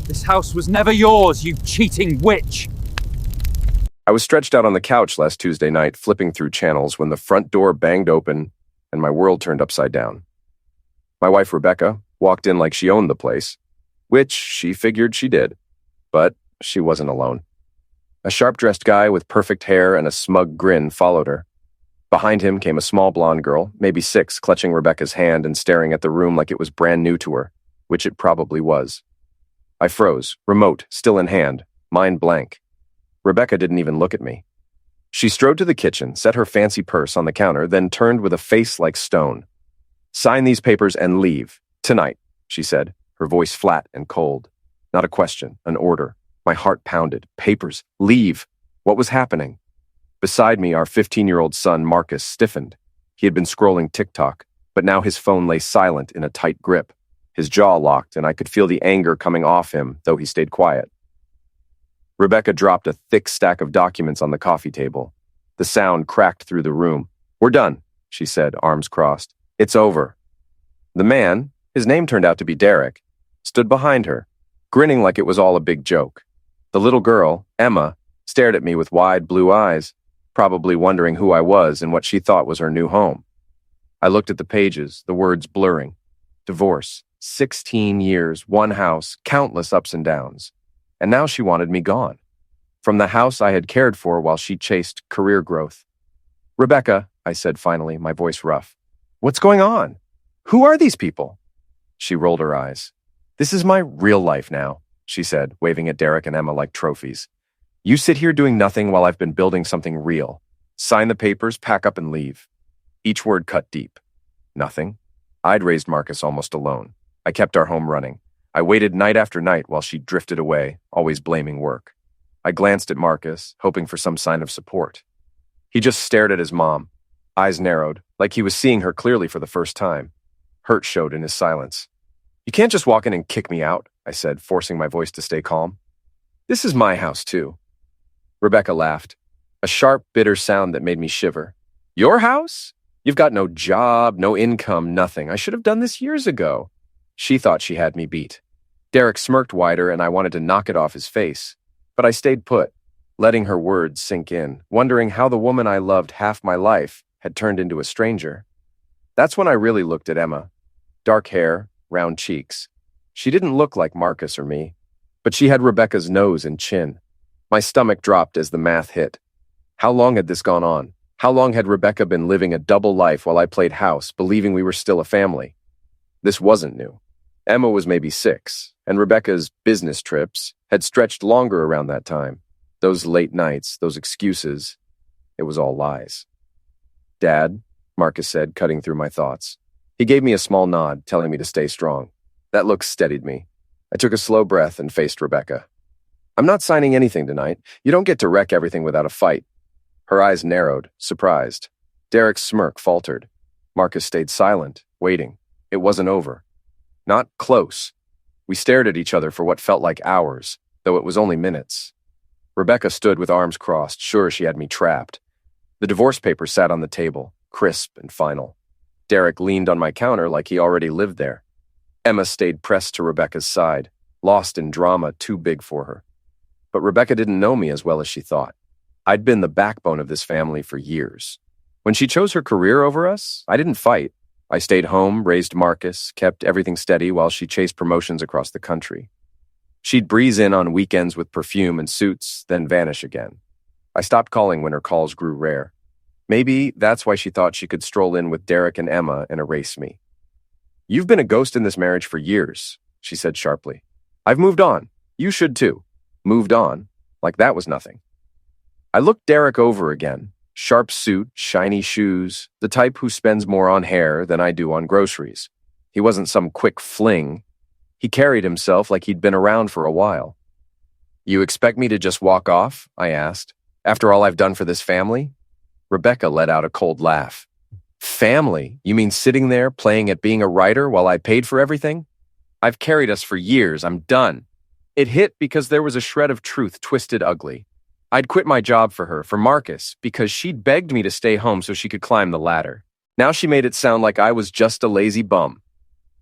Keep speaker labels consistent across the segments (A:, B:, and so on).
A: This house was never yours, you cheating witch!
B: I was stretched out on the couch last Tuesday night, flipping through channels, when the front door banged open and my world turned upside down. My wife, Rebecca, walked in like she owned the place, which she figured she did, but she wasn't alone. A sharp-dressed guy with perfect hair and a smug grin followed her. Behind him came a small blonde girl, maybe 6, clutching Rebecca's hand and staring at the room like it was brand new to her, which it probably was. I froze, remote still in hand, mind blank. Rebecca didn't even look at me. She strode to the kitchen, set her fancy purse on the counter, then turned with a face like stone. "Sign these papers and leave. Tonight," she said, her voice flat and cold. Not a question, an order. My heart pounded. Papers. Leave. What was happening? Beside me, our 15-year-old son, Marcus, stiffened. He had been scrolling TikTok, but now his phone lay silent in a tight grip. His jaw locked, and I could feel the anger coming off him, though he stayed quiet. Rebecca dropped a thick stack of documents on the coffee table. The sound cracked through the room. "We're done," she said, arms crossed. "It's over." The man, his name turned out to be Derek, stood behind her, grinning like it was all a big joke. The little girl, Emma, stared at me with wide blue eyes, probably wondering who I was and what she thought was her new home. I looked at the pages, the words blurring. Divorce, 16 years, one house, countless ups and downs. And now she wanted me gone. From the house I had cared for while she chased career growth. "Rebecca," I said finally, my voice rough. "What's going on? Who are these people?" She rolled her eyes. "This is my real life now," she said, waving at Derek and Emma like trophies. "You sit here doing nothing while I've been building something real. Sign the papers, pack up and leave." Each word cut deep. Nothing. I'd raised Marcus almost alone. I kept our home running. I waited night after night while she drifted away, always blaming work. I glanced at Marcus, hoping for some sign of support. He just stared at his mom, eyes narrowed, like he was seeing her clearly for the first time. Hurt showed in his silence. "You can't just walk in and kick me out," I said, forcing my voice to stay calm. "This is my house, too." Rebecca laughed, a sharp, bitter sound that made me shiver. "Your house? You've got no job, no income, nothing. I should have done this years ago." She thought she had me beat. Derek smirked wider, and I wanted to knock it off his face. But I stayed put, letting her words sink in, wondering how the woman I loved half my life had turned into a stranger. That's when I really looked at Emma. Dark hair, round cheeks. She didn't look like Marcus or me, but she had Rebecca's nose and chin. My stomach dropped as the math hit. How long had this gone on? How long had Rebecca been living a double life while I played house, believing we were still a family? This wasn't new. Emma was maybe 6, and Rebecca's business trips had stretched longer around that time. Those late nights, those excuses, it was all lies. "Dad," Marcus said, cutting through my thoughts. He gave me a small nod, telling me to stay strong. That look steadied me. I took a slow breath and faced Rebecca. "I'm not signing anything tonight. You don't get to wreck everything without a fight." Her eyes narrowed, surprised. Derek's smirk faltered. Marcus stayed silent, waiting. It wasn't over. Not close. We stared at each other for what felt like hours, though it was only minutes. Rebecca stood with arms crossed, sure she had me trapped. The divorce papers sat on the table, crisp and final. Derek leaned on my counter like he already lived there. Emma stayed pressed to Rebecca's side, lost in drama too big for her. But Rebecca didn't know me as well as she thought. I'd been the backbone of this family for years. When she chose her career over us, I didn't fight. I stayed home, raised Marcus, kept everything steady while she chased promotions across the country. She'd breeze in on weekends with perfume and suits, then vanish again. I stopped calling when her calls grew rare. Maybe that's why she thought she could stroll in with Derek and Emma and erase me. "You've been a ghost in this marriage for years," she said sharply. "I've moved on. You should too." Moved on? Like that was nothing. I looked Derek over again. Sharp suit, shiny shoes, the type who spends more on hair than I do on groceries. He wasn't some quick fling. He carried himself like he'd been around for a while. "You expect me to just walk off?" I asked. "After all I've done for this family?" Rebecca let out a cold laugh. "Family? You mean sitting there playing at being a writer while I paid for everything? I've carried us for years. I'm done." It hit because there was a shred of truth twisted ugly. I'd quit my job for her, for Marcus, because she'd begged me to stay home so she could climb the ladder. Now she made it sound like I was just a lazy bum.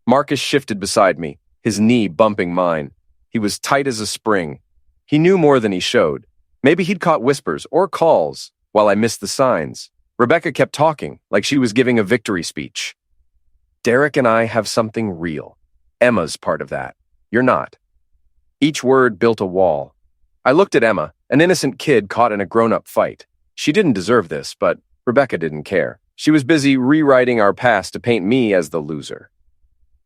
B: Marcus shifted beside me, his knee bumping mine. He was tight as a spring. He knew more than he showed. Maybe he'd caught whispers or calls while I missed the signs. Rebecca kept talking like she was giving a victory speech. Derek and I have something real. Emma's part of that. You're not. Each word built a wall. I looked at Emma, an innocent kid caught in a grown-up fight. She didn't deserve this, but Rebecca didn't care. She was busy rewriting our past to paint me as the loser.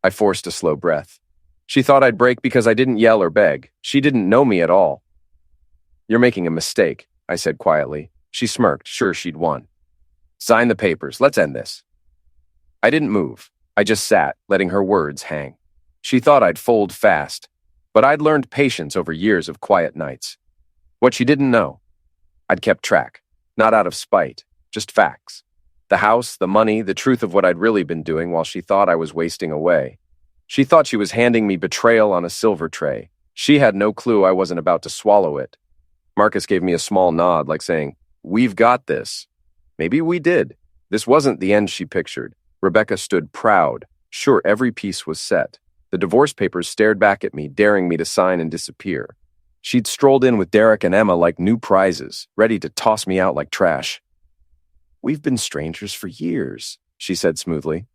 B: I forced a slow breath. She thought I'd break because I didn't yell or beg. She didn't know me at all. You're making a mistake, I said quietly. She smirked, sure she'd won. Sign the papers. Let's end this. I didn't move. I just sat, letting her words hang. She thought I'd fold fast, but I'd learned patience over years of quiet nights. What she didn't know, I'd kept track, not out of spite, just facts. The house, the money, the truth of what I'd really been doing while she thought I was wasting away. She thought she was handing me betrayal on a silver tray. She had no clue I wasn't about to swallow it. Marcus gave me a small nod, like saying, "We've got this." Maybe we did. This wasn't the end she pictured. Rebecca stood proud, sure every piece was set. The divorce papers stared back at me, daring me to sign and disappear. She'd strolled in with Derek and Emma like new prizes, ready to toss me out like trash. "We've been strangers for years," she said smoothly.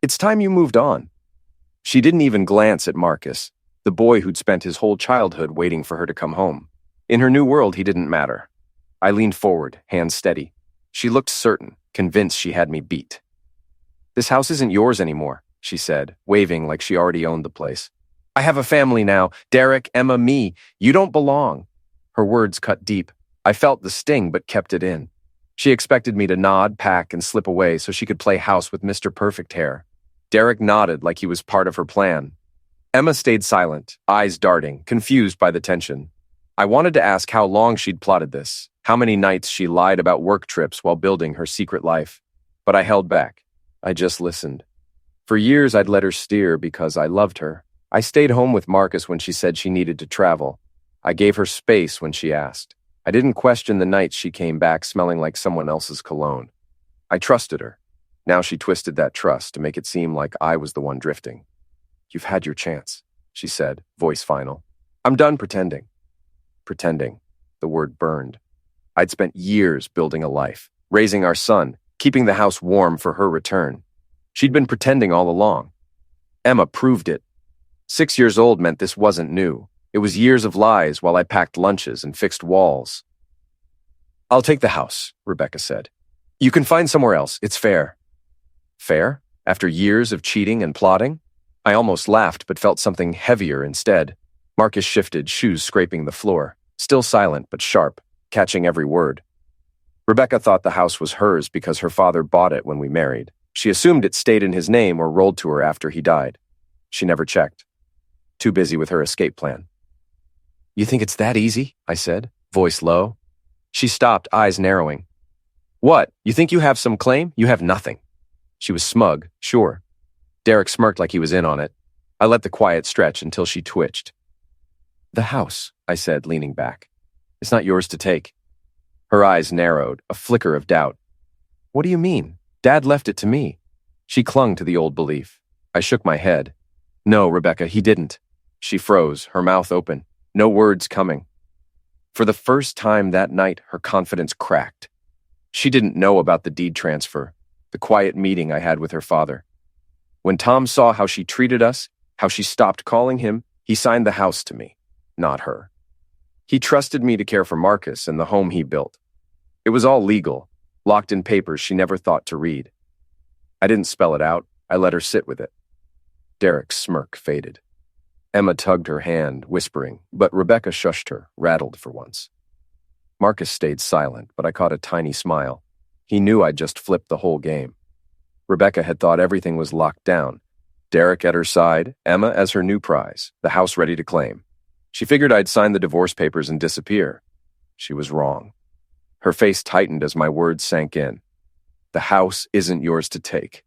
B: "It's time you moved on." She didn't even glance at Marcus, the boy who'd spent his whole childhood waiting for her to come home. In her new world, he didn't matter. I leaned forward, hands steady. She looked certain, convinced she had me beat. "This house isn't yours anymore," she said, waving like she already owned the place. "I have a family now. Derek, Emma, me. You don't belong." Her words cut deep. I felt the sting but kept it in. She expected me to nod, pack, and slip away so she could play house with Mr. Perfect Hair. Derek nodded like he was part of her plan. Emma stayed silent, eyes darting, confused by the tension. I wanted to ask how long she'd plotted this, how many nights she lied about work trips while building her secret life. But I held back. I just listened. For years, I'd let her steer because I loved her. I stayed home with Marcus when she said she needed to travel. I gave her space when she asked. I didn't question the nights she came back smelling like someone else's cologne. I trusted her. Now she twisted that trust to make it seem like I was the one drifting. "You've had your chance," she said, voice final. "I'm done pretending." Pretending. The word burned. I'd spent years building a life, raising our son, keeping the house warm for her return. She'd been pretending all along. Emma proved it. 6 years old meant this wasn't new. It was years of lies while I packed lunches and fixed walls. "I'll take the house," Rebecca said. "You can find somewhere else. It's fair." Fair? After years of cheating and plotting? I almost laughed but felt something heavier instead. Marcus shifted, shoes scraping the floor. Still silent but sharp, catching every word. Rebecca thought the house was hers because her father bought it when we married. She assumed it stayed in his name or rolled to her after he died. She never checked. Too busy with her escape plan. "You think it's that easy?" I said, voice low. She stopped, eyes narrowing. "What? You think you have some claim? You have nothing." She was smug, sure. Derek smirked like he was in on it. I let the quiet stretch until she twitched. "The house," I said, leaning back. "It's not yours to take." Her eyes narrowed, a flicker of doubt. "What do you mean? Dad left it to me." She clung to the old belief. I shook my head. "No, Rebecca, he didn't." She froze, her mouth open, no words coming. For the first time that night, her confidence cracked. She didn't know about the deed transfer, the quiet meeting I had with her father. When Tom saw how she treated us, how she stopped calling him, he signed the house to me, not her. He trusted me to care for Marcus and the home he built. It was all legal, locked in papers she never thought to read. I didn't spell it out. I let her sit with it. Derek's smirk faded. Emma tugged her hand, whispering, but Rebecca shushed her, rattled for once. Marcus stayed silent, but I caught a tiny smile. He knew I'd just flipped the whole game. Rebecca had thought everything was locked down. Derek at her side, Emma as her new prize, the house ready to claim. She figured I'd sign the divorce papers and disappear. She was wrong. Her face tightened as my words sank in. "The house isn't yours to take."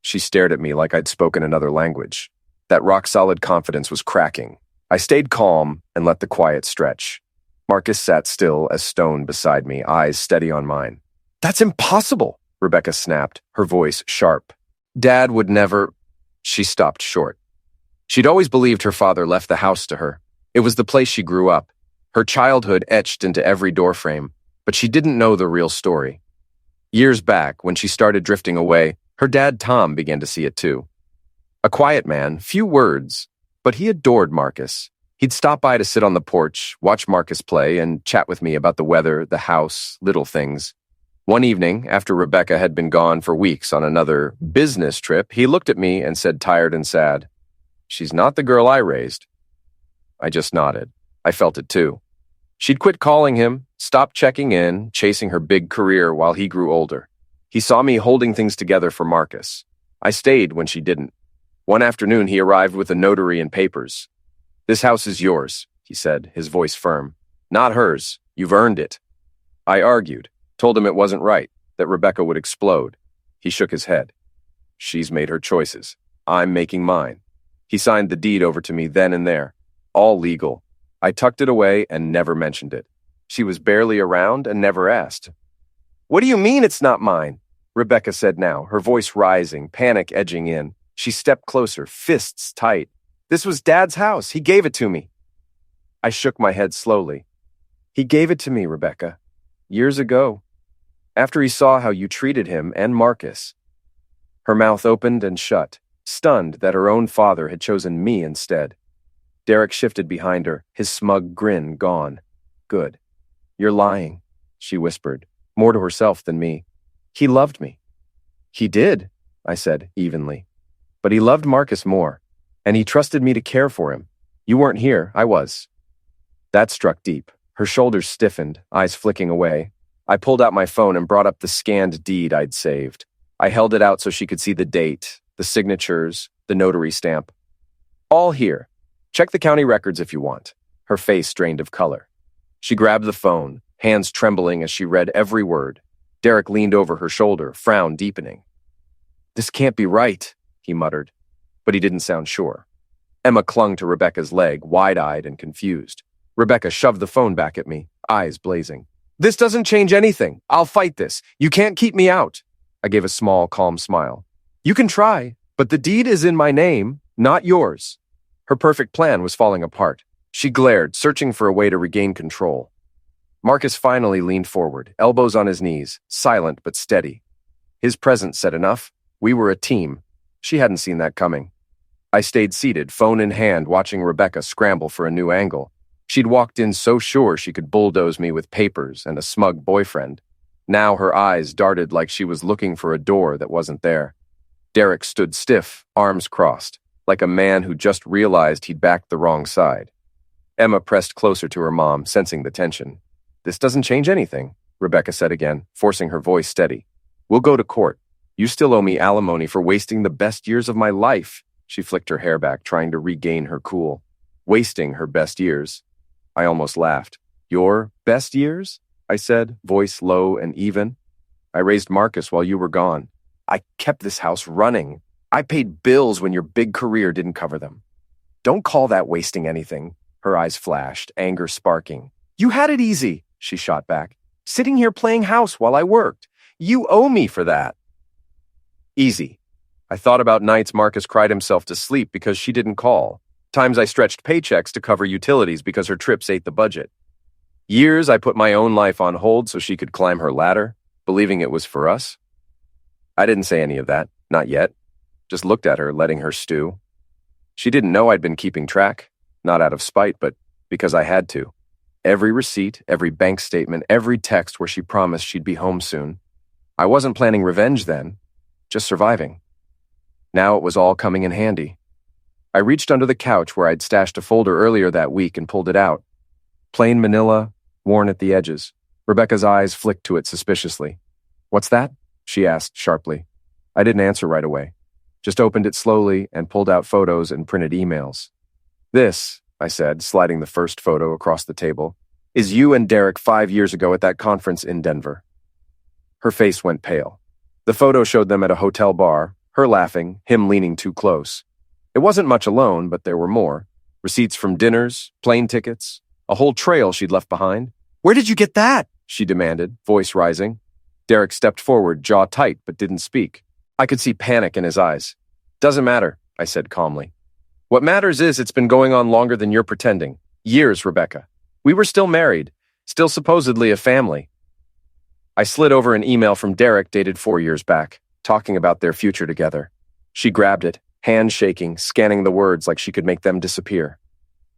B: She stared at me like I'd spoken another language. That rock-solid confidence was cracking. I stayed calm and let the quiet stretch. Marcus sat still as stone beside me, eyes steady on mine. "That's impossible," Rebecca snapped, her voice sharp. "Dad would never—" She stopped short. She'd always believed her father left the house to her. It was the place she grew up, her childhood etched into every doorframe, but she didn't know the real story. Years back, when she started drifting away, her dad Tom began to see it too. A quiet man, few words, but he adored Marcus. He'd stop by to sit on the porch, watch Marcus play, and chat with me about the weather, the house, little things. One evening, after Rebecca had been gone for weeks on another business trip, he looked at me and said, tired and sad, "She's not the girl I raised." I just nodded. I felt it too. She'd quit calling him, stopped checking in, chasing her big career while he grew older. He saw me holding things together for Marcus. I stayed when she didn't. One afternoon, he arrived with a notary and papers. "This house is yours," he said, his voice firm. "Not hers. You've earned it." I argued, told him it wasn't right, that Rebecca would explode. He shook his head. "She's made her choices. I'm making mine." He signed the deed over to me then and there. All legal. I tucked it away and never mentioned it. She was barely around and never asked. "What do you mean it's not mine?" Rebecca said now, her voice rising, panic edging in. She stepped closer, fists tight. "This was Dad's house. He gave it to me." I shook my head slowly. "He gave it to me, Rebecca. Years ago. After he saw how you treated him and Marcus." Her mouth opened and shut, stunned that her own father had chosen me instead. Derek shifted behind her, his smug grin gone. "Good. You're lying," she whispered, more to herself than me. "He loved me." "He did," I said evenly. "But he loved Marcus more, and he trusted me to care for him. You weren't here, I was." That struck deep. Her shoulders stiffened, eyes flicking away. I pulled out my phone and brought up the scanned deed I'd saved. I held it out so she could see the date, the signatures, the notary stamp. "All here. Check the county records if you want." Her face drained of color. She grabbed the phone, hands trembling as she read every word. Derek leaned over her shoulder, frown deepening. "This can't be right," he muttered, but he didn't sound sure. Emma clung to Rebecca's leg, wide-eyed and confused. Rebecca shoved the phone back at me, eyes blazing. "This doesn't change anything. I'll fight this. You can't keep me out." I gave a small, calm smile. "You can try, but the deed is in my name, not yours." Her perfect plan was falling apart. She glared, searching for a way to regain control. Marcus finally leaned forward, elbows on his knees, silent but steady. His presence said enough. We were a team. She hadn't seen that coming. I stayed seated, phone in hand, watching Rebecca scramble for a new angle. She'd walked in so sure she could bulldoze me with papers and a smug boyfriend. Now her eyes darted like she was looking for a door that wasn't there. Derek stood stiff, arms crossed, like a man who just realized he'd backed the wrong side. Emma pressed closer to her mom, sensing the tension. "This doesn't change anything," Rebecca said again, forcing her voice steady. "We'll go to court. You still owe me alimony for wasting the best years of my life." She flicked her hair back, trying to regain her cool. Wasting her best years. I almost laughed. "Your best years?" I said, voice low and even. "I raised Marcus while you were gone. I kept this house running. I paid bills when your big career didn't cover them." "Don't call that wasting anything." Her eyes flashed, anger sparking. "You had it easy," she shot back. "Sitting here playing house while I worked. You owe me for that." Easy. I thought about nights Marcus cried himself to sleep because she didn't call. Times I stretched paychecks to cover utilities because her trips ate the budget. Years I put my own life on hold so she could climb her ladder, believing it was for us. I didn't say any of that, not yet. Just looked at her, letting her stew. She didn't know I'd been keeping track, not out of spite, but because I had to. Every receipt, every bank statement, every text where she promised she'd be home soon. I wasn't planning revenge then, just surviving. Now it was all coming in handy. I reached under the couch where I'd stashed a folder earlier that week and pulled it out. Plain manila, worn at the edges. Rebecca's eyes flicked to it suspiciously. "What's that?" she asked sharply. I didn't answer right away. Just opened it slowly and pulled out photos and printed emails. "This," I said, sliding the first photo across the table, "is you and Derek 5 years ago at that conference in Denver." Her face went pale. The photo showed them at a hotel bar, her laughing, him leaning too close. It wasn't much alone, but there were more. Receipts from dinners, plane tickets, a whole trail she'd left behind. "Where did you get that?" she demanded, voice rising. Derek stepped forward, jaw tight, but didn't speak. I could see panic in his eyes. "Doesn't matter," I said calmly. "What matters is it's been going on longer than you're pretending. Years, Rebecca. We were still married, still supposedly a family. I slid over an email from Derek dated 4 years back, talking about their future together. She grabbed it, hand shaking, scanning the words like she could make them disappear.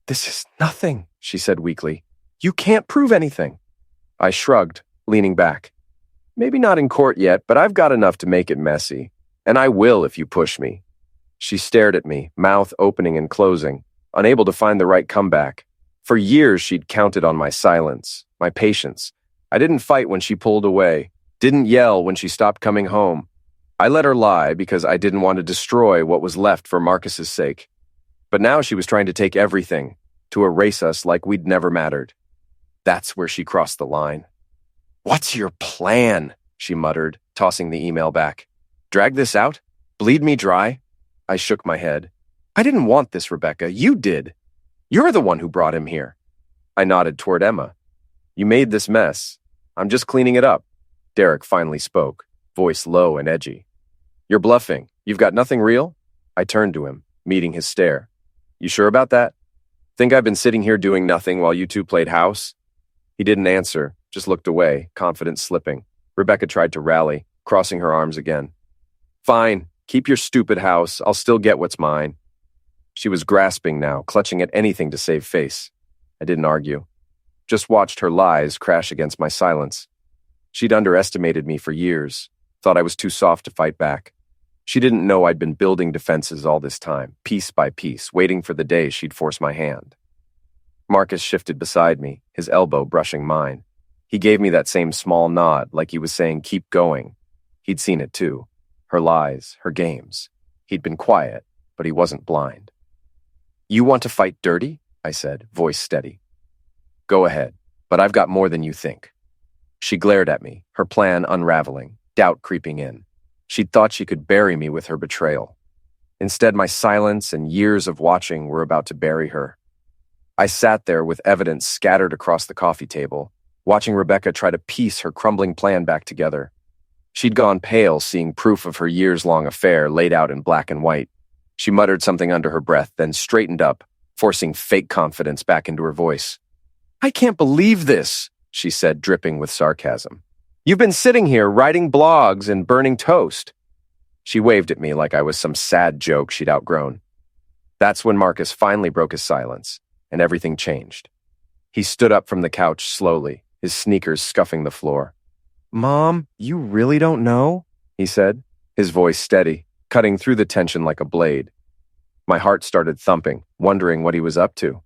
B: "This is nothing," she said weakly. "You can't prove anything." I shrugged, leaning back. "Maybe not in court yet, but I've got enough to make it messy. And I will if you push me." She stared at me, mouth opening and closing, unable to find the right comeback. For years she'd counted on my silence, my patience. I didn't fight when she pulled away, didn't yell when she stopped coming home. I let her lie because I didn't want to destroy what was left for Marcus's sake. But now she was trying to take everything, to erase us like we'd never mattered. That's where she crossed the line. "What's your plan?" she muttered, tossing the email back. "Drag this out? Bleed me dry?" I shook my head. "I didn't want this, Rebecca. You did. You're the one who brought him here." I nodded toward Emma. "You made this mess. I'm just cleaning it up." Derek finally spoke, voice low and edgy. "You're bluffing. You've got nothing real?" I turned to him, meeting his stare. "You sure about that? Think I've been sitting here doing nothing while you two played house?" He didn't answer, just looked away, confidence slipping. Rebecca tried to rally, crossing her arms again. "Fine, keep your stupid house. I'll still get what's mine." She was grasping now, clutching at anything to save face. I didn't argue. Just watched her lies crash against my silence. She'd underestimated me for years, thought I was too soft to fight back. She didn't know I'd been building defenses all this time, piece by piece, waiting for the day she'd force my hand. Marcus shifted beside me, his elbow brushing mine. He gave me that same small nod, like he was saying, "Keep going." He'd seen it too. Her lies, her games. He'd been quiet, but he wasn't blind. "You want to fight dirty?" I said, voice steady. "Go ahead, but I've got more than you think." She glared at me, her plan unraveling, doubt creeping in. She'd thought she could bury me with her betrayal. Instead, my silence and years of watching were about to bury her. I sat there with evidence scattered across the coffee table, watching Rebecca try to piece her crumbling plan back together. She'd gone pale seeing proof of her years-long affair laid out in black and white. She muttered something under her breath, then straightened up, forcing fake confidence back into her voice. "I can't believe this," she said, dripping with sarcasm. "You've been sitting here writing blogs and burning toast." She waved at me like I was some sad joke she'd outgrown. That's when Marcus finally broke his silence, and everything changed. He stood up from the couch slowly, his sneakers scuffing the floor. "Mom, you really don't know?" he said, his voice steady, cutting through the tension like a blade. My heart started thumping, wondering what he was up to.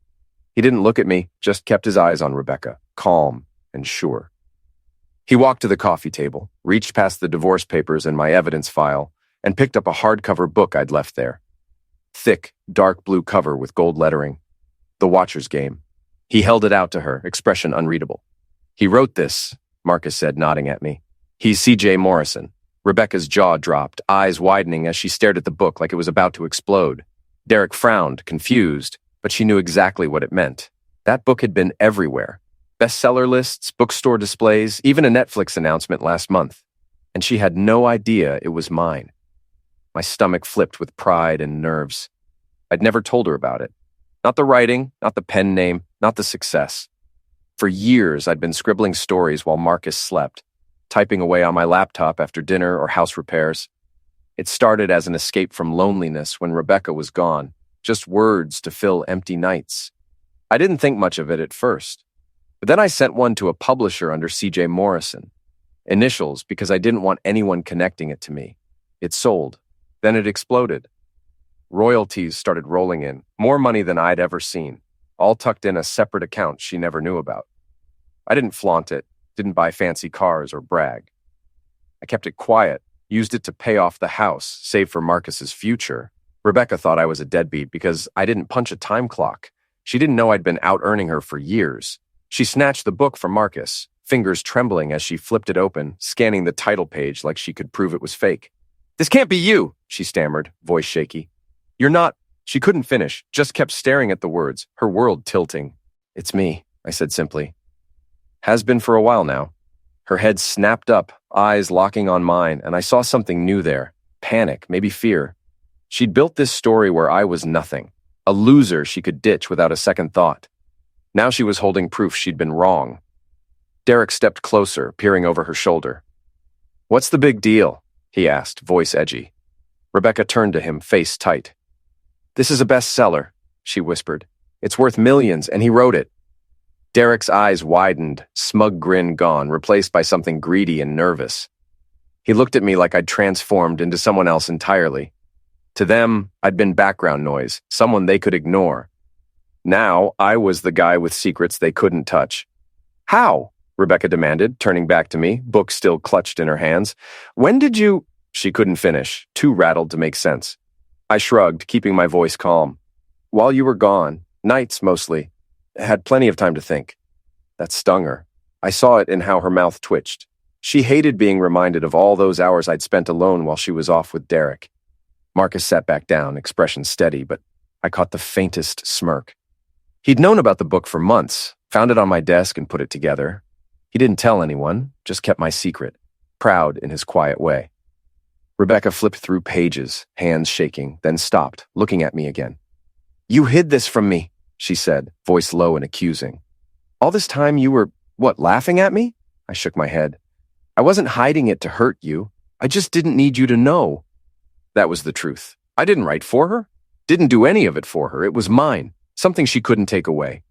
B: He didn't look at me, just kept his eyes on Rebecca, calm and sure. He walked to the coffee table, reached past the divorce papers and my evidence file, and picked up a hardcover book I'd left there. Thick, dark blue cover with gold lettering. The Watcher's Game. He held it out to her, expression unreadable. "He wrote this," Marcus said, nodding at me. "He's C.J. Morrison." Rebecca's jaw dropped, eyes widening as she stared at the book like it was about to explode. Derek frowned, confused, but she knew exactly what it meant. That book had been everywhere. Bestseller lists, bookstore displays, even a Netflix announcement last month. And she had no idea it was mine. My stomach flipped with pride and nerves. I'd never told her about it. Not the writing, not the pen name, not the success. For years, I'd been scribbling stories while Marcus slept, typing away on my laptop after dinner or house repairs. It started as an escape from loneliness when Rebecca was gone, just words to fill empty nights. I didn't think much of it at first, but then I sent one to a publisher under C.J. Morrison. Initials because I didn't want anyone connecting it to me. It sold. Then it exploded. Royalties started rolling in, more money than I'd ever seen, all tucked in a separate account she never knew about. I didn't flaunt it, didn't buy fancy cars or brag. I kept it quiet, used it to pay off the house, save for Marcus's future. Rebecca thought I was a deadbeat because I didn't punch a time clock. She didn't know I'd been out-earning her for years. She snatched the book from Marcus, fingers trembling as she flipped it open, scanning the title page like she could prove it was fake. "This can't be you," she stammered, voice shaky. "You're not—" She couldn't finish, just kept staring at the words, her world tilting. "It's me," I said simply. "Has been for a while now." Her head snapped up, eyes locking on mine, and I saw something new there. Panic, maybe fear. She'd built this story where I was nothing, a loser she could ditch without a second thought. Now she was holding proof she'd been wrong. Derek stepped closer, peering over her shoulder. "What's the big deal?" he asked, voice edgy. Rebecca turned to him, face tight. "This is a bestseller," she whispered. "It's worth millions, and he wrote it." Derek's eyes widened, smug grin gone, replaced by something greedy and nervous. He looked at me like I'd transformed into someone else entirely. To them, I'd been background noise, someone they could ignore. Now, I was the guy with secrets they couldn't touch. "How?" Rebecca demanded, turning back to me, book still clutched in her hands. "When did you—" She couldn't finish, too rattled to make sense. I shrugged, keeping my voice calm. "While you were gone, nights mostly. Had plenty of time to think." That stung her. I saw it in how her mouth twitched. She hated being reminded of all those hours I'd spent alone while she was off with Derek. Marcus sat back down, expression steady, but I caught the faintest smirk. He'd known about the book for months, found it on my desk and put it together. He didn't tell anyone, just kept my secret, proud in his quiet way. Rebecca flipped through pages, hands shaking, then stopped, looking at me again. "You hid this from me," she said, voice low and accusing. "All this time you were, laughing at me?" I shook my head. "I wasn't hiding it to hurt you. I just didn't need you to know." That was the truth. I didn't write for her. Didn't do any of it for her. It was mine, something she couldn't take away.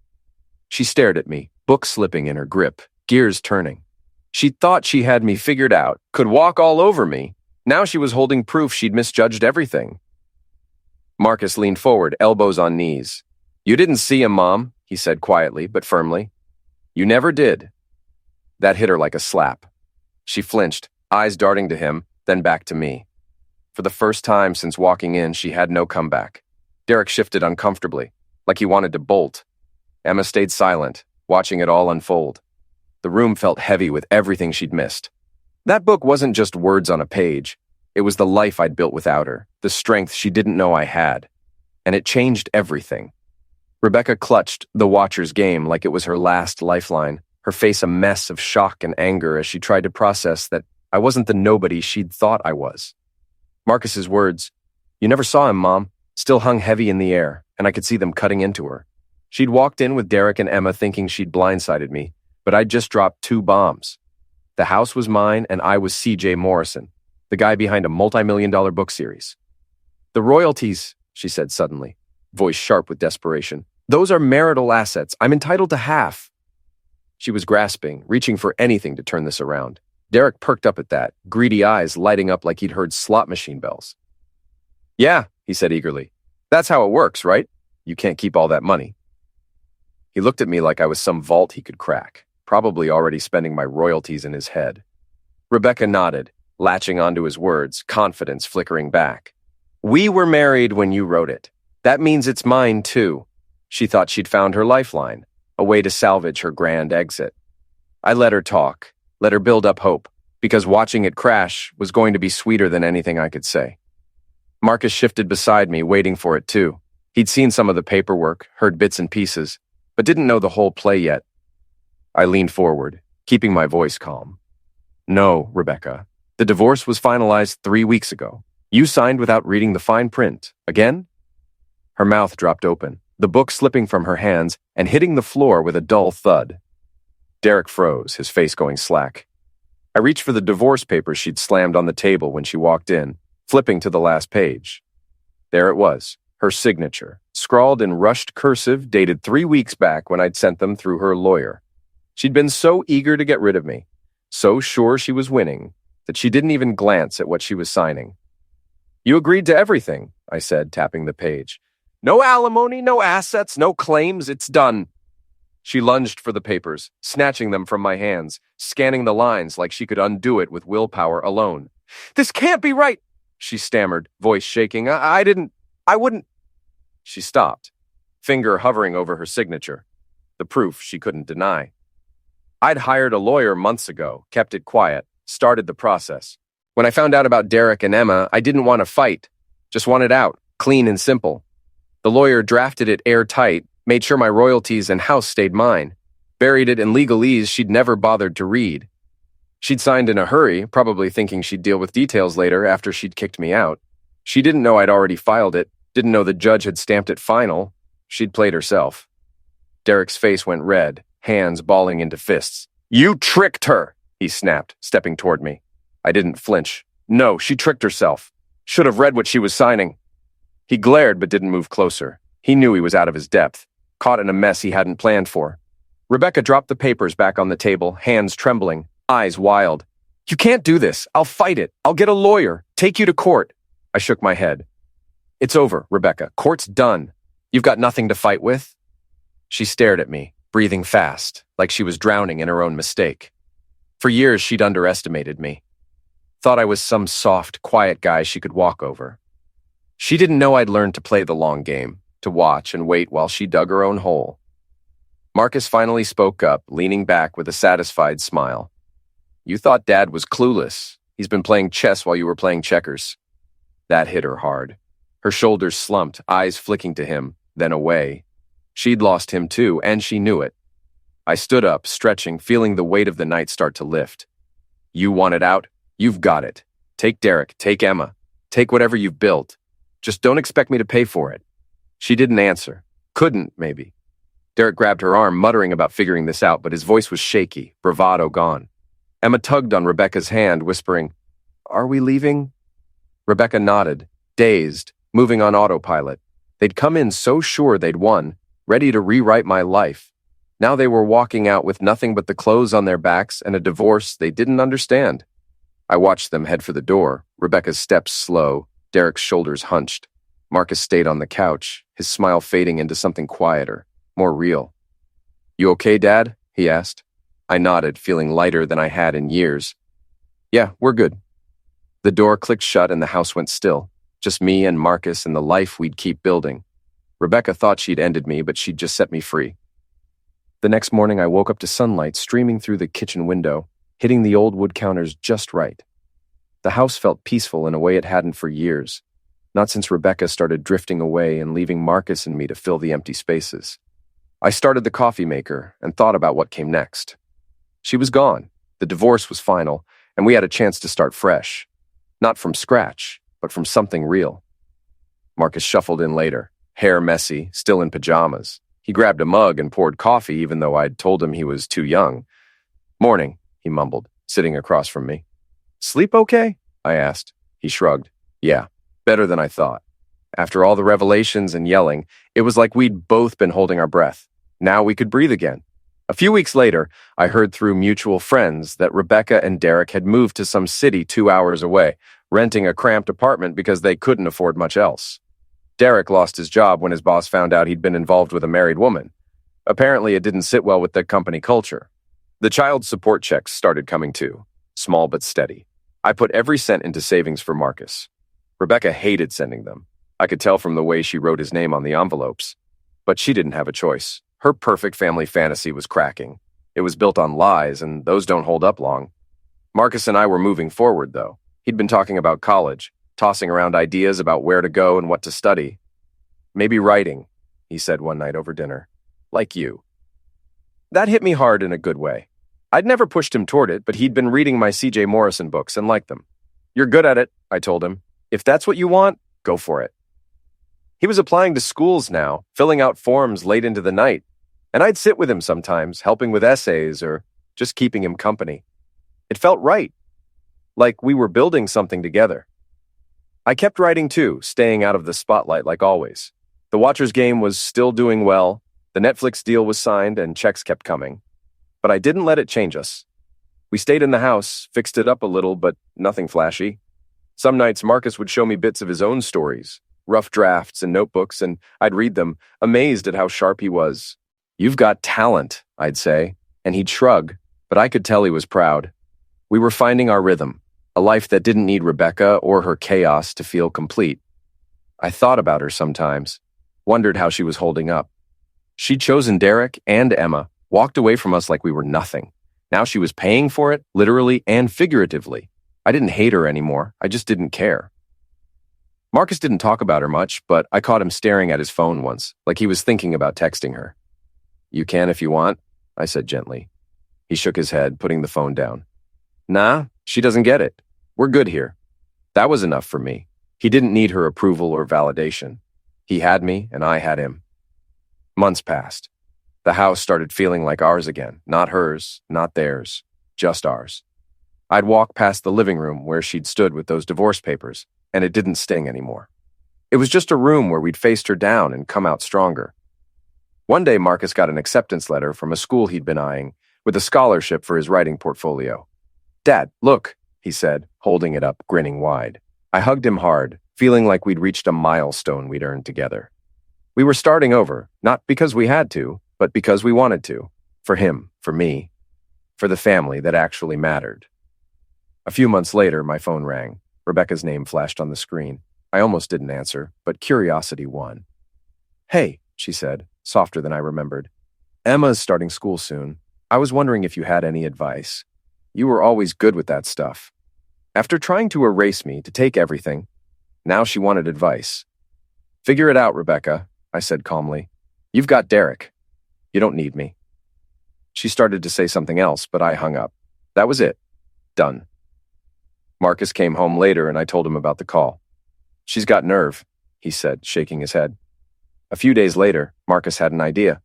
B: She stared at me, book slipping in her grip, gears turning. She thought she had me figured out, could walk all over me. Now she was holding proof she'd misjudged everything. Marcus leaned forward, elbows on knees. "You didn't see him, Mom," he said quietly but firmly. "You never did." That hit her like a slap. She flinched, eyes darting to him, then back to me. For the first time since walking in, she had no comeback. Derek shifted uncomfortably, like he wanted to bolt. Emma stayed silent, watching it all unfold. The room felt heavy with everything she'd missed. That book wasn't just words on a page. It was the life I'd built without her, the strength she didn't know I had. And it changed everything. Rebecca clutched the Watcher's game like it was her last lifeline, her face a mess of shock and anger as she tried to process that I wasn't the nobody she'd thought I was. Marcus's words, "You never saw him, Mom," still hung heavy in the air, and I could see them cutting into her. She'd walked in with Derek and Emma thinking she'd blindsided me, but I'd just dropped 2 bombs. The house was mine, and I was C.J. Morrison, the guy behind a multi-million-dollar book series. "The royalties," she said suddenly, voice sharp with desperation. "Those are marital assets. I'm entitled to half." She was grasping, reaching for anything to turn this around. Derek perked up at that, greedy eyes lighting up like he'd heard slot machine bells. "Yeah," he said eagerly. "That's how it works, right? You can't keep all that money." He looked at me like I was some vault he could crack, probably already spending my royalties in his head. Rebecca nodded, latching onto his words, confidence flickering back. "We were married when you wrote it. That means it's mine, too." She thought she'd found her lifeline, a way to salvage her grand exit. I let her talk, let her build up hope, because watching it crash was going to be sweeter than anything I could say. Marcus shifted beside me, waiting for it, too. He'd seen some of the paperwork, heard bits and pieces, but didn't know the whole play yet. I leaned forward, keeping my voice calm. "No, Rebecca. The divorce was finalized 3 weeks ago. You signed without reading the fine print. Again?" Her mouth dropped open, the book slipping from her hands and hitting the floor with a dull thud. Derek froze, his face going slack. I reached for the divorce papers she'd slammed on the table when she walked in, flipping to the last page. There it was, her signature, scrawled in rushed cursive, dated 3 weeks back when I'd sent them through her lawyer. She'd been so eager to get rid of me, so sure she was winning, that she didn't even glance at what she was signing. "You agreed to everything," I said, tapping the page. "No alimony, no assets, no claims, it's done." She lunged for the papers, snatching them from my hands, scanning the lines like she could undo it with willpower alone. "This can't be right," she stammered, voice shaking. I wouldn't." She stopped, finger hovering over her signature, the proof she couldn't deny. I'd hired a lawyer months ago, kept it quiet, started the process. When I found out about Derek and Emma, I didn't want to fight, just wanted out, clean and simple. The lawyer drafted it airtight, made sure my royalties and house stayed mine, buried it in legalese she'd never bothered to read. She'd signed in a hurry, probably thinking she'd deal with details later after she'd kicked me out. She didn't know I'd already filed it, didn't know the judge had stamped it final. She'd played herself. Derek's face went red, hands balling into fists. You tricked her, he snapped, stepping toward me. I didn't flinch. No, she tricked herself. Should have read what she was signing. He glared but didn't move closer. He knew he was out of his depth, caught in a mess he hadn't planned for. Rebecca dropped the papers back on the table, hands trembling, eyes wild. You can't do this. I'll fight it. I'll get a lawyer. Take you to court. I shook my head. It's over, Rebecca. Court's done. You've got nothing to fight with? She stared at me, breathing fast, like she was drowning in her own mistake. For years, she'd underestimated me. Thought I was some soft, quiet guy she could walk over. She didn't know I'd learned to play the long game, to watch and wait while she dug her own hole. Marcus finally spoke up, leaning back with a satisfied smile. You thought Dad was clueless. He's been playing chess while you were playing checkers. That hit her hard. Her shoulders slumped, eyes flicking to him, then away. She'd lost him too, and she knew it. I stood up, stretching, feeling the weight of the night start to lift. You want it out? You've got it. Take Derek, take Emma, take whatever you've built. Just don't expect me to pay for it. She didn't answer. Couldn't, maybe. Derek grabbed her arm, muttering about figuring this out, but his voice was shaky, bravado gone. Emma tugged on Rebecca's hand, whispering, Are we leaving? Rebecca nodded, dazed, moving on autopilot. They'd come in so sure they'd won, ready to rewrite my life. Now they were walking out with nothing but the clothes on their backs and a divorce they didn't understand. I watched them head for the door, Rebecca's steps slow, Derek's shoulders hunched. Marcus stayed on the couch, his smile fading into something quieter, more real. You okay, Dad? He asked. I nodded, feeling lighter than I had in years. Yeah, we're good. The door clicked shut and the house went still. Just me and Marcus and the life we'd keep building. Rebecca thought she'd ended me, but she'd just set me free. The next morning, I woke up to sunlight streaming through the kitchen window, hitting the old wood counters just right. The house felt peaceful in a way it hadn't for years, not since Rebecca started drifting away and leaving Marcus and me to fill the empty spaces. I started the coffee maker and thought about what came next. She was gone, the divorce was final, and we had a chance to start fresh. Not from scratch, but from something real. Marcus shuffled in later, hair messy, still in pajamas. He grabbed a mug and poured coffee even though I'd told him he was too young. Morning, he mumbled, sitting across from me. Sleep okay? I asked. He shrugged. Yeah, better than I thought. After all the revelations and yelling, it was like we'd both been holding our breath. Now we could breathe again. A few weeks later, I heard through mutual friends that Rebecca and Derek had moved to some city 2 hours away, renting a cramped apartment because they couldn't afford much else. Derek lost his job when his boss found out he'd been involved with a married woman. Apparently, it didn't sit well with the company culture. The child support checks started coming too, small but steady. I put every cent into savings for Marcus. Rebecca hated sending them. I could tell from the way she wrote his name on the envelopes. But she didn't have a choice. Her perfect family fantasy was cracking. It was built on lies, and those don't hold up long. Marcus and I were moving forward, though. He'd been talking about college, tossing around ideas about where to go and what to study. Maybe writing, he said one night over dinner. Like you. That hit me hard in a good way. I'd never pushed him toward it, but he'd been reading my C.J. Morrison books and liked them. You're good at it, I told him. If that's what you want, go for it. He was applying to schools now, filling out forms late into the night, and I'd sit with him sometimes, helping with essays or just keeping him company. It felt right, like we were building something together. I kept writing too, staying out of the spotlight like always. The Watchers game was still doing well, the Netflix deal was signed, and checks kept coming. But I didn't let it change us. We stayed in the house, fixed it up a little, but nothing flashy. Some nights Marcus would show me bits of his own stories, rough drafts and notebooks, and I'd read them, amazed at how sharp he was. You've got talent, I'd say, and he'd shrug, but I could tell he was proud. We were finding our rhythm, a life that didn't need Rebecca or her chaos to feel complete. I thought about her sometimes, wondered how she was holding up. She'd chosen Derek and Emma, walked away from us like we were nothing. Now she was paying for it, literally and figuratively. I didn't hate her anymore, I just didn't care. Marcus didn't talk about her much, but I caught him staring at his phone once, like he was thinking about texting her. You can if you want, I said gently. He shook his head, putting the phone down. Nah, she doesn't get it. We're good here. That was enough for me. He didn't need her approval or validation. He had me, and I had him. Months passed. The house started feeling like ours again, not hers, not theirs, just ours. I'd walk past the living room where she'd stood with those divorce papers, and it didn't sting anymore. It was just a room where we'd faced her down and come out stronger. One day, Marcus got an acceptance letter from a school he'd been eyeing with a scholarship for his writing portfolio. "Dad, look," he said, holding it up, grinning wide. I hugged him hard, feeling like we'd reached a milestone we'd earned together. We were starting over, not because we had to, but because we wanted to. For him, for me, for the family that actually mattered. A few months later, my phone rang. Rebecca's name flashed on the screen. I almost didn't answer, but curiosity won. "Hey," she said, softer than I remembered. "Emma's starting school soon. I was wondering if you had any advice. You were always good with that stuff." After trying to erase me, to take everything, now she wanted advice. "Figure it out, Rebecca," I said calmly. "You've got Derek. You don't need me." She started to say something else, but I hung up. That was it. Done. Marcus came home later and I told him about the call. "She's got nerve," he said, shaking his head. A few days later, Marcus had an idea.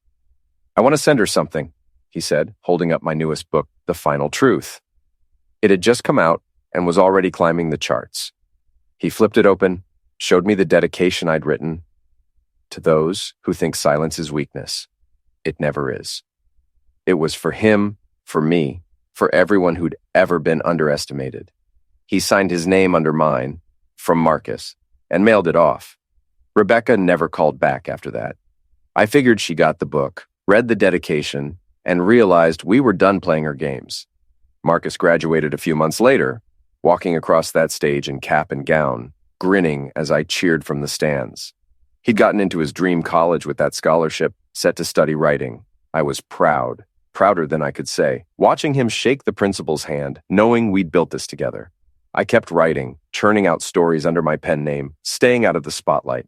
B: "I want to send her something," he said, holding up my newest book, The Final Truth. It had just come out and was already climbing the charts. He flipped it open, showed me the dedication I'd written. "To those who think silence is weakness, it never is." It was for him, for me, for everyone who'd ever been underestimated. He signed his name under mine, from Marcus, and mailed it off. Rebecca never called back after that. I figured she got the book, read the dedication, and realized we were done playing her games. Marcus graduated a few months later, walking across that stage in cap and gown, grinning as I cheered from the stands. He'd gotten into his dream college with that scholarship, set to study writing. I was proud, prouder than I could say, watching him shake the principal's hand, knowing we'd built this together. I kept writing, churning out stories under my pen name, staying out of the spotlight.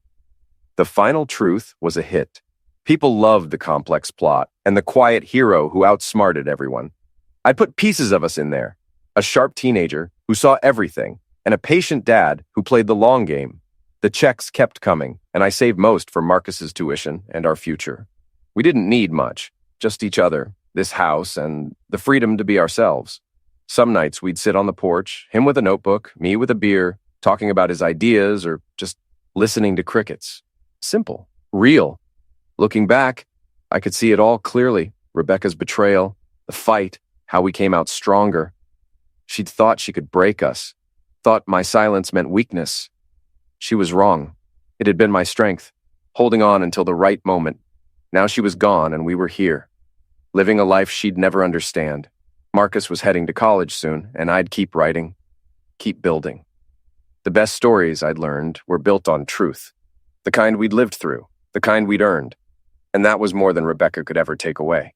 B: The Final Truth was a hit. People loved the complex plot and the quiet hero who outsmarted everyone. I put pieces of us in there. A sharp teenager who saw everything, and a patient dad who played the long game. The checks kept coming, and I saved most for Marcus's tuition and our future. We didn't need much, just each other, this house, and the freedom to be ourselves. Some nights we'd sit on the porch, him with a notebook, me with a beer, talking about his ideas or just listening to crickets. Simple, real. Looking back, I could see it all clearly. Rebecca's betrayal, the fight, how we came out stronger. She'd thought she could break us, thought my silence meant weakness. She was wrong. It had been my strength, holding on until the right moment. Now she was gone and we were here, living a life she'd never understand. Marcus was heading to college soon, and I'd keep writing, keep building. The best stories I'd learned were built on truth, the kind we'd lived through, the kind we'd earned, and that was more than Rebecca could ever take away.